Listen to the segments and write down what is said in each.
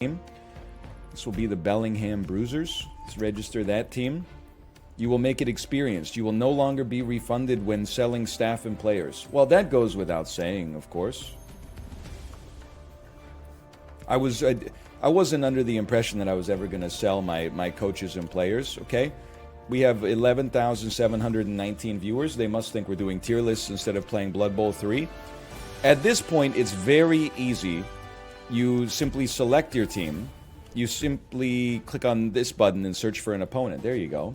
team. This will be the Bellingham Bruisers. Let's register that team. You will make it experienced. You will no longer be refunded when selling staff and players. Well, that goes without saying, of course. I wasn't under the impression that I was ever going to sell my coaches and players, okay? We have 11,719 viewers. They must think we're doing tier lists instead of playing Blood Bowl 3. At this point, it's very easy. You simply select your team. You simply click on this button and search for an opponent. There you go.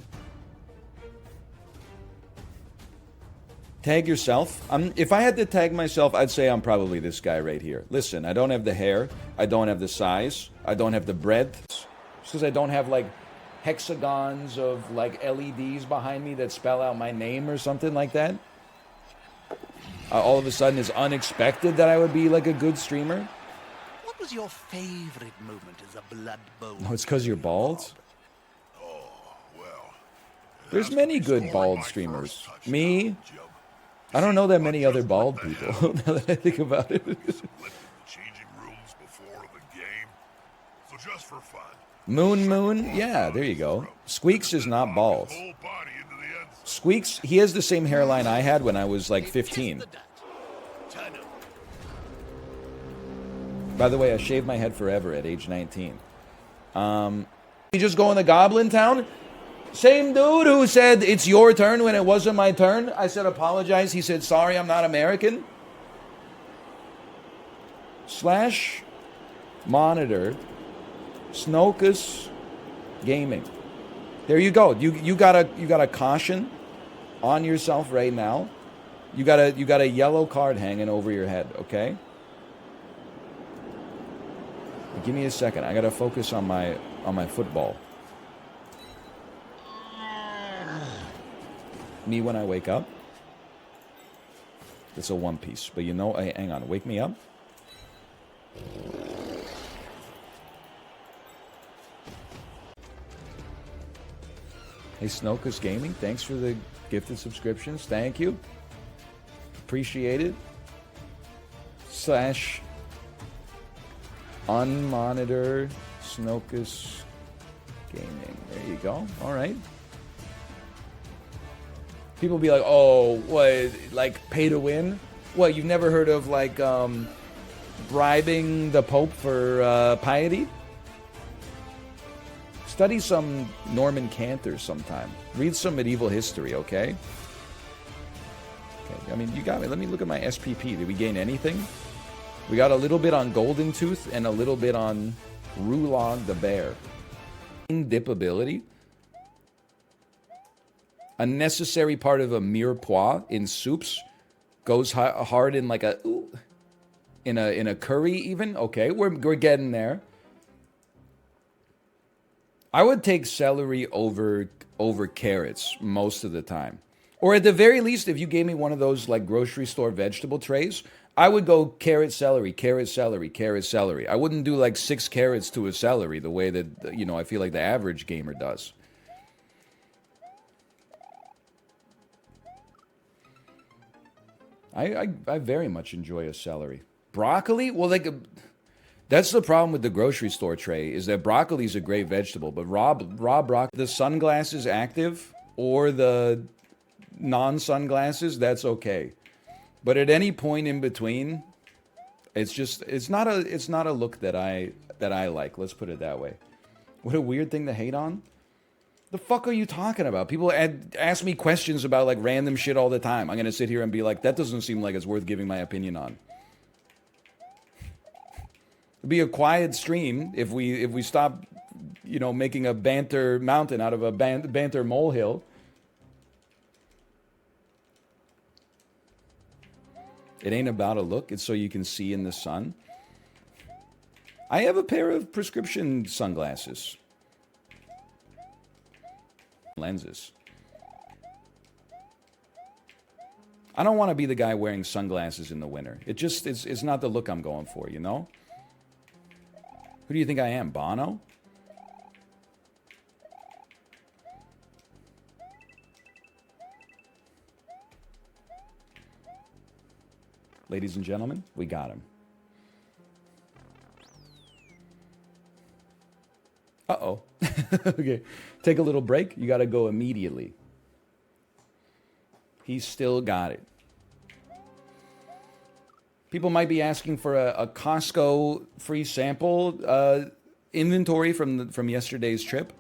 Tag yourself. If I had to tag myself, I'd say I'm probably this guy right here. Listen, I don't have the hair. I don't have the size. I don't have the breadth. It's because I don't have, like, hexagons of, like, LEDs behind me that spell out my name or something like that. All of a sudden, it's unexpected that I would be, like, a good streamer. What was your favorite moment as a Blood Bowl? Oh, it's because you're bald? Oh, well. There's many good bald streamers. Me? I don't know that many other bald people, now that I think about it. Changing rooms before the game. So just for fun. Moon? Yeah, there you go. Squeaks is not bald. Squeaks, he has the same hairline I had when I was like 15. By the way, I shaved my head forever at age 19. You just go in the Goblin Town? Same dude who said it's your turn when it wasn't my turn. I said apologize. He said sorry, I'm not American. Slash monitor Snokus Gaming. There you go. You got a caution on yourself right now. You got a yellow card hanging over your head, okay? Give me a second. I gotta focus on my football. Me when I wake up. It's a one piece, but you know, hang on, wake me up. Hey, Snokus Gaming, thanks for the gifted subscriptions. Thank you. Appreciate it. Slash unmonitor Snokus Gaming. There you go. All right. People be like, oh, what, like pay to win? What, you've never heard of like bribing the Pope for piety? Study some Norman Cantor sometime. Read some medieval history, okay? Okay, I mean, you got me. Let me look at my SPP. Did we gain anything? We got a little bit on Golden Tooth and a little bit on Rulog the Bear. Dip ability. A necessary part of a mirepoix in soups. Goes hard in like a... Ooh, in a curry even? Okay, we're getting there. I would take celery over carrots most of the time. Or at the very least, if you gave me one of those like grocery store vegetable trays, I would go carrot, celery, carrot, celery, carrot, celery. I wouldn't do like 6 carrots to a celery the way that, you know, I feel like the average gamer does. I very much enjoy a celery. Broccoli? Well, like... That's the problem with the grocery store tray, is that broccoli is a great vegetable, but raw broccoli, the sunglasses active or the non-sunglasses, that's okay. But at any point in between, it's not a look that I like. Let's put it that way. What a weird thing to hate on. The fuck are you talking about? People ask me questions about like random shit all the time. I'm gonna sit here and be like, that doesn't seem like it's worth giving my opinion on. Be a quiet stream if we stop, you know, making a banter mountain out of a banter molehill. It ain't about a look. It's so you can see in the sun. I have a pair of prescription sunglasses. Lenses. I don't want to be the guy wearing sunglasses in the winter. It's not the look I'm going for, you know? Who do you think I am, Bono? Ladies and gentlemen, we got him. Uh-oh. Okay. Take a little break. You got to go immediately. He's still got it. People might be asking for a Costco free sample inventory from yesterday's trip.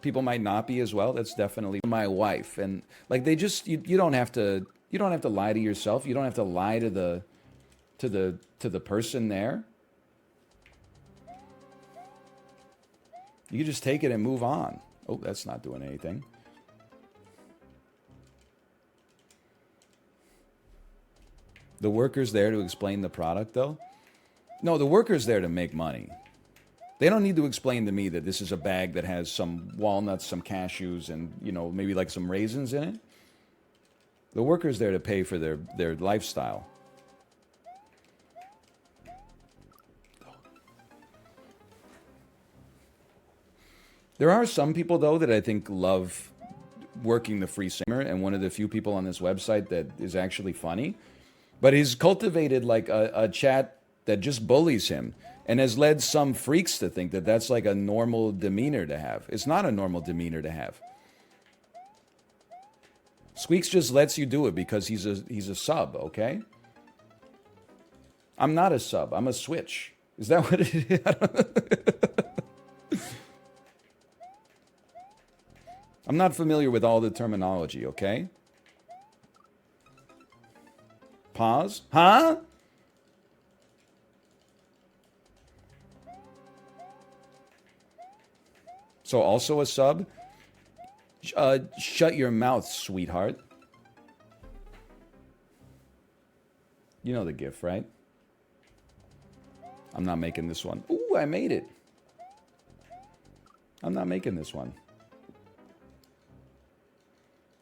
People might not be as well. That's definitely my wife. And like they just you don't have to lie to yourself. You don't have to lie to the person there. You can just take it and move on. Oh, that's not doing anything. The worker's there to explain the product, though? No, the worker's there to make money. They don't need to explain to me that this is a bag that has some walnuts, some cashews, and, you know, maybe like some raisins in it. The worker's there to pay for their lifestyle. There are some people, though, that I think love working the free singer, and one of the few people on this website that is actually funny. But he's cultivated like a chat that just bullies him and has led some freaks to think that that's like a normal demeanor to have. It's not a normal demeanor to have. Squeaks just lets you do it because he's a sub, okay? I'm not a sub. I'm a switch. Is that what it is? I'm not familiar with all the terminology, okay? Pause. Huh? So also a sub? Shut your mouth, sweetheart. You know the gif, right? I'm not making this one. Ooh, I made it. I'm not making this one.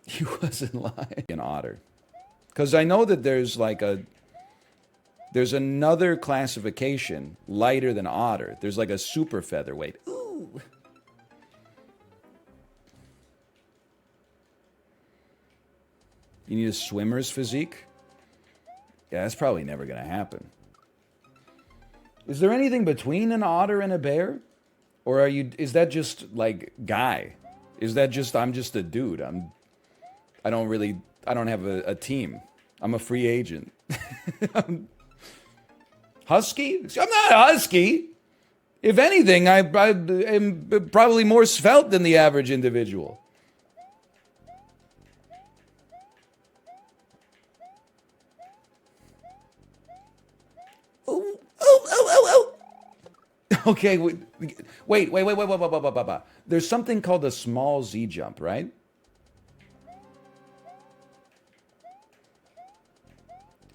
He wasn't lying. An otter. Because I know that there's another classification lighter than otter. There's like a super featherweight. Ooh. You need a swimmer's physique? Yeah, that's probably never going to happen. Is there anything between an otter and a bear? Or is that just like guy? Is that just, I'm just a dude. I don't have a team. I'm a free agent. Husky? I'm not husky. If anything, I am probably more svelte than the average individual. Oh. Okay, wait. There's something called a small Z jump, right?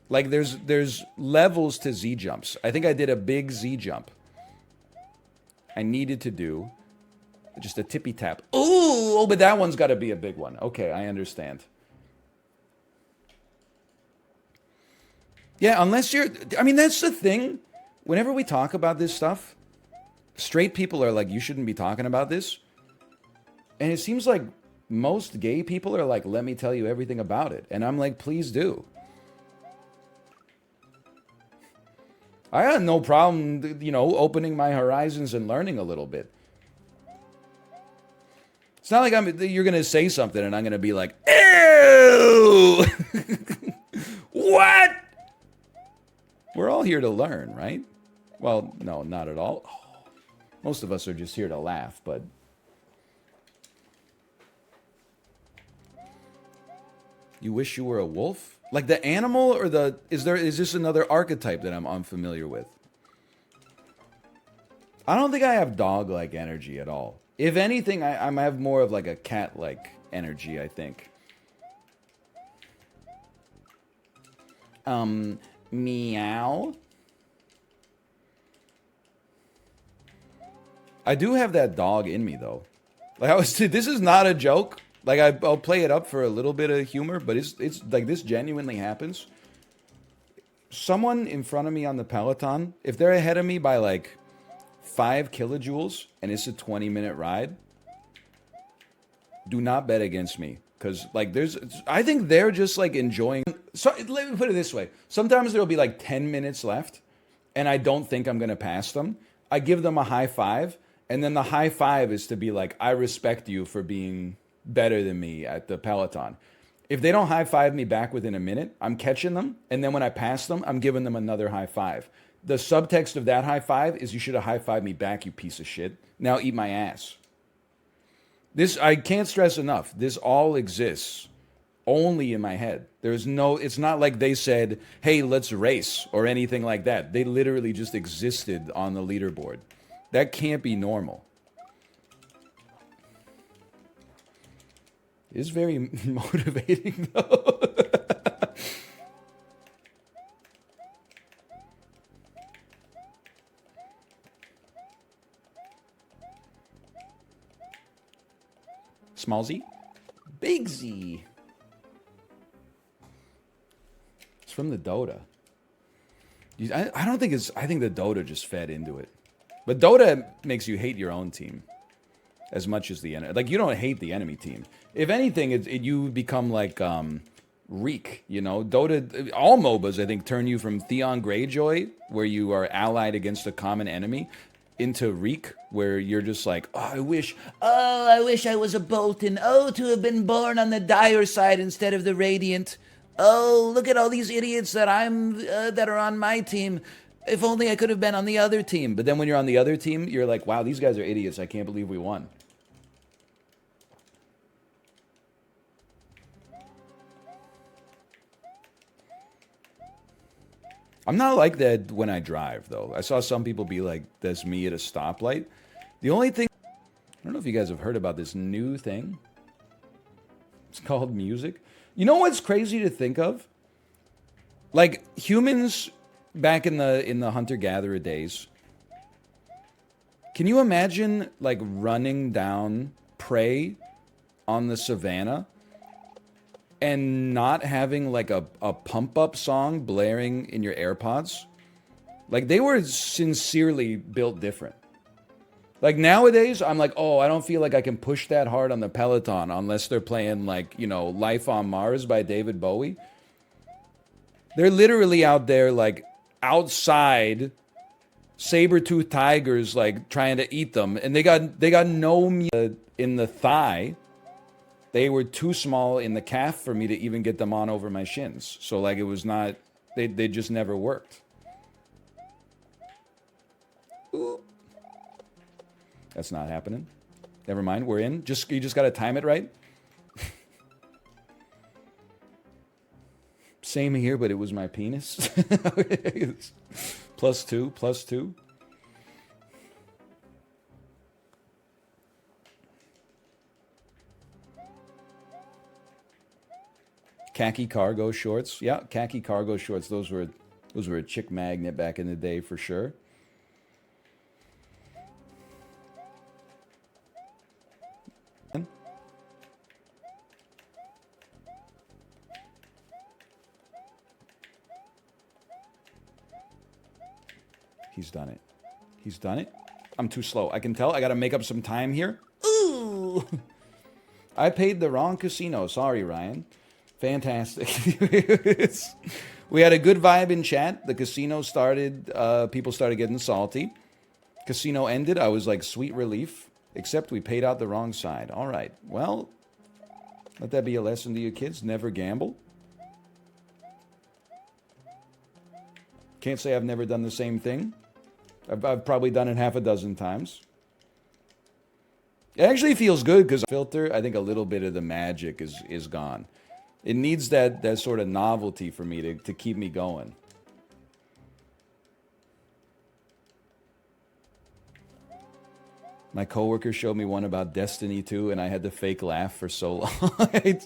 Like there's levels to Z jumps. I think I did a big Z jump. I needed to do just a tippy tap. Ooh, but that one's got to be a big one. Okay, I understand. Yeah, unless I mean, that's the thing. Whenever we talk about this stuff, straight people are like, you shouldn't be talking about this. And it seems like most gay people are like, let me tell you everything about it. And I'm like, please do. I had no problem, opening my horizons and learning a little bit. It's not like you're going to say something and I'm going to be like, ew! What? We're all here to learn, right? Well, no, not at all. Most of us are just here to laugh, but... You wish you were a wolf? Like the animal or is this another archetype that I'm unfamiliar with? I don't think I have dog-like energy at all. If anything, I have more of like a cat-like energy, I think. Meow. I do have that dog in me though. Like this is not a joke. Like I'll play it up for a little bit of humor, but it's like this genuinely happens. Someone in front of me on the Peloton, if they're ahead of me by like 5 kilojoules and it's a 20-minute ride, do not bet against me. Because like I think they're just like enjoying. So let me put it this way. Sometimes there'll be like 10 minutes left and I don't think I'm going to pass them. I give them a high five And then the high five is to be like, I respect you for being better than me at the Peloton. If they don't high five me back within a minute, I'm catching them. And then when I pass them, I'm giving them another high five. The subtext of that high five is you should have high fived me back, you piece of shit. Now eat my ass. This, I can't stress enough. This all exists only in my head. There's no, it's not like they said, hey, let's race or anything like that. They literally just existed on the leaderboard. That can't be normal. It's very motivating, though. Small Z? Big Z. It's from the Dota. I don't think it's... I think the Dota just fed into it. But Dota makes you hate your own team as much as the enemy. Like, you don't hate the enemy team. If anything, you become like Reek, you know? Dota... All MOBAs, I think, turn you from Theon Greyjoy, where you are allied against a common enemy, into Reek, where you're just like, oh, I wish I was a Bolton. Oh, to have been born on the dire side instead of the Radiant. Oh, look at all these idiots that that are on my team. If only I could have been on the other team. But then when you're on the other team, you're like, wow, these guys are idiots. I can't believe we won. I'm not like that when I drive, though. I saw some people be like, that's me at a stoplight. The only thing... I don't know if you guys have heard about this new thing. It's called music. You know what's crazy to think of? Like, humans back in the hunter-gatherer days. Can you imagine, like, running down prey on the savannah and not having like a pump-up song blaring in your AirPods? Like, they were sincerely built different. Like, nowadays, I'm like, oh, I don't feel like I can push that hard on the Peloton unless they're playing, like, you know, Life on Mars by David Bowie. They're literally out there, like, outside, saber-toothed tigers, like, trying to eat them. And they got no meat in the thigh. They were too small in the calf for me to even get them on over my shins. So, like, it was not... They just never worked. Ooh. That's not happening. Never mind, we're in. You just gotta time it right. Same here, but it was my penis. +2, +2. Khaki cargo shorts. Yeah, khaki cargo shorts. Those were a chick magnet back in the day for sure. He's done it. He's done it. I'm too slow. I can tell. I got to make up some time here. Ooh! I paid the wrong casino. Sorry, Ryan. Fantastic. We had a good vibe in chat. The casino started, people started getting salty. Casino ended. I was like, sweet relief. Except we paid out the wrong side. All right. Well, let that be a lesson to you kids. Never gamble. Can't say I've never done the same thing. I've probably done it half a dozen times. It actually feels good because filter, I think a little bit of the magic is gone. It needs that sort of novelty for me to keep me going. My coworker showed me one about Destiny 2, and I had to fake laugh for so long.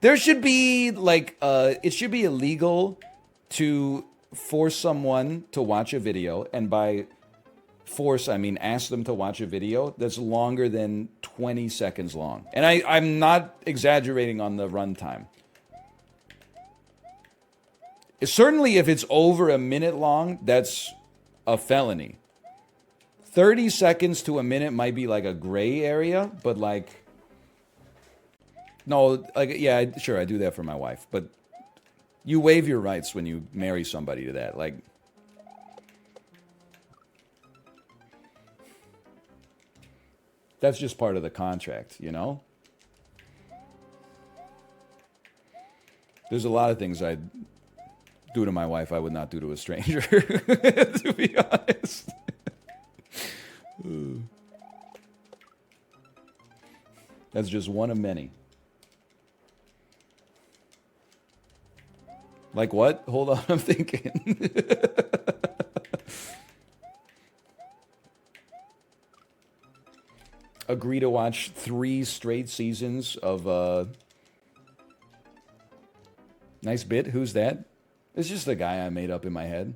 There should be, like, it should be illegal to force someone to watch a video, and by force, I mean ask them to watch a video that's longer than 20 seconds long. And I'm not exaggerating on the runtime. Certainly, if it's over a minute long, that's a felony. 30 seconds to a minute might be like a gray area, but like... No, like, yeah, sure, I do that for my wife, but you waive your rights when you marry somebody to that. Like... That's just part of the contract, you know? There's a lot of things I'd do to my wife I would not do to a stranger, to be honest. That's just one of many. Like what? Hold on, I'm thinking. Agree to watch 3 straight seasons of nice bit. Who's that? It's just a guy I made up in my head.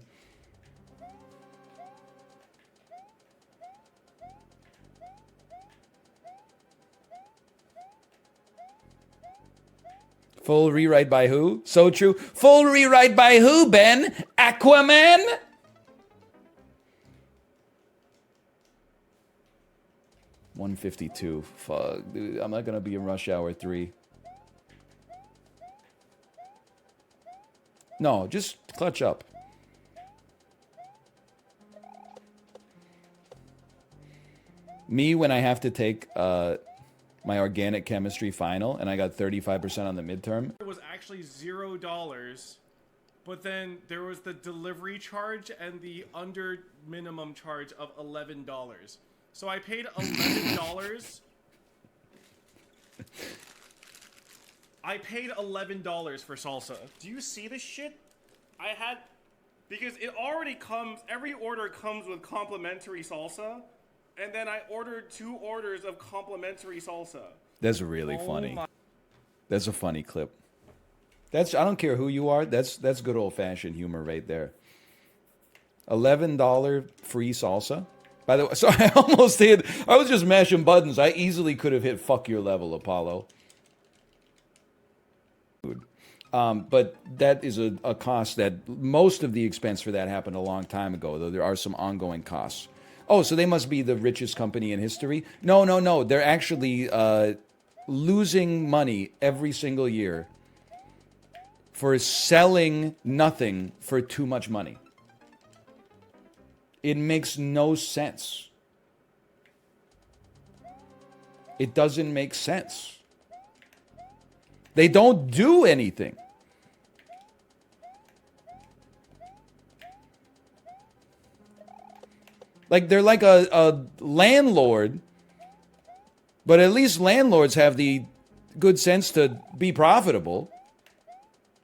Full rewrite by who? So true. Full rewrite by who, Ben? Aquaman? $152. Fuck, dude. I'm not gonna be in Rush Hour 3. No, just clutch up. Me when I have to take my organic chemistry final and I got 35% on the midterm. It was actually $0, but then there was the delivery charge and the under minimum charge of $11. So I paid $11. I paid $11 for salsa. Do you see this shit? I had, because it already comes, every order comes with complimentary salsa, and then I ordered 2 orders of complimentary salsa. That's really funny. That's a funny clip. That's, I don't care who you are, that's good old-fashioned humor right there. $11 free salsa. By the way, so I almost hit, I was just mashing buttons. I easily could have hit fuck your level, Apollo. But that is a cost that most of the expense for that happened a long time ago, though there are some ongoing costs. Oh, so they must be the richest company in history? No, no, no. They're actually losing money every single year for selling nothing for too much money. It makes no sense. It doesn't make sense. They don't do anything. Like, they're like a landlord, but at least landlords have the good sense to be profitable.